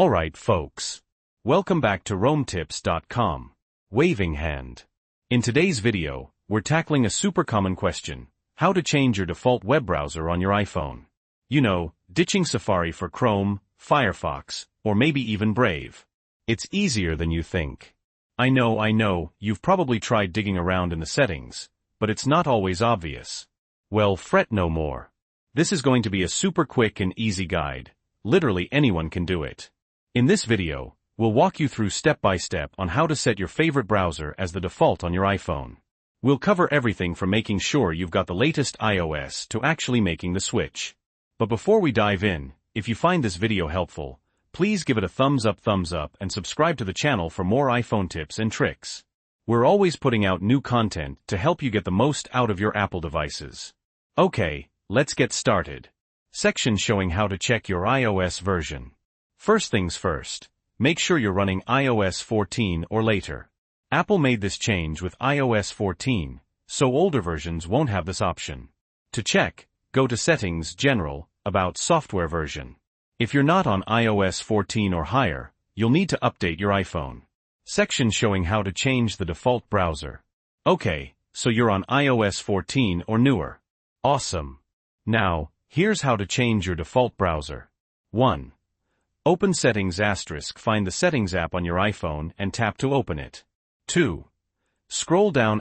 Alright folks. Welcome back to RoamTips.com. Waving hand. In today's video, we're tackling a super common question: how to change your default web browser on your iPhone. You know, ditching Safari for Chrome, Firefox, or maybe even Brave. It's easier than you think. I know, you've probably tried digging around in the settings, but it's not always obvious. Well, fret no more. This is going to be a super quick and easy guide. Literally anyone can do it. In this video, we'll walk you through step by step on how to set your favorite browser as the default on your iPhone. We'll cover everything from making sure you've got the latest iOS to actually making the switch. But before we dive in, if you find this video helpful, please give it a thumbs up and subscribe to the channel for more iPhone tips and tricks. We're always putting out new content to help you get the most out of your Apple devices. Okay, let's get started. Section showing how to check your iOS version. First things first, make sure you're running iOS 14 or later. Apple made this change with iOS 14, so older versions won't have this option. To check, go to Settings, General, About Software Version. If you're not on iOS 14 or higher, you'll need to update your iPhone. Section showing how to change the default browser. Okay, so you're on iOS 14 or newer. Awesome. Now, here's how to change your default browser. 1. Open Settings *, find the Settings app on your iPhone and tap to open it. 2. Scroll down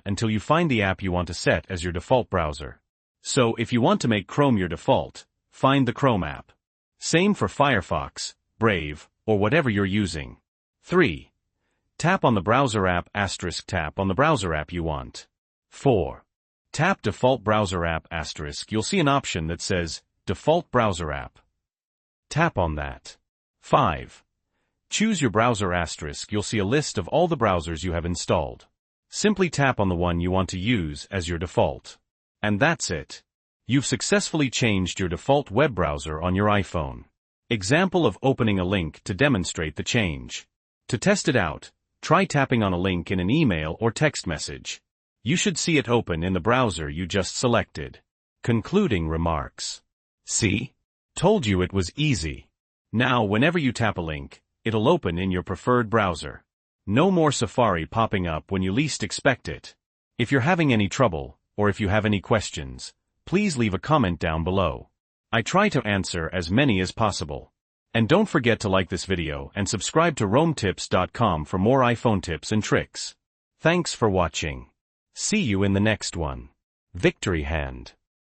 until you find the app you want to set as your default browser. So if you want to make Chrome your default, find the Chrome app. Same for Firefox, Brave, or whatever you're using. 3. Tap on the browser app * tap on the browser app you want. 4. Tap Default Browser App *, you'll see an option that says Default Browser App. Tap on that. 5. Choose your browser *, you'll see a list of all the browsers you have installed. Simply tap on the one you want to use as your default. And that's it. You've successfully changed your default web browser on your iPhone. Example of opening a link to demonstrate the change. To test it out, try tapping on a link in an email or text message. You should see it open in the browser you just selected. Concluding remarks. See? Told you it was easy. Now whenever you tap a link, it'll open in your preferred browser. No more Safari popping up when you least expect it. If you're having any trouble, or if you have any questions, please leave a comment down below. I try to answer as many as possible. And don't forget to like this video and subscribe to RoamTips.com for more iPhone tips and tricks. Thanks for watching. See you in the next one. Victory hand.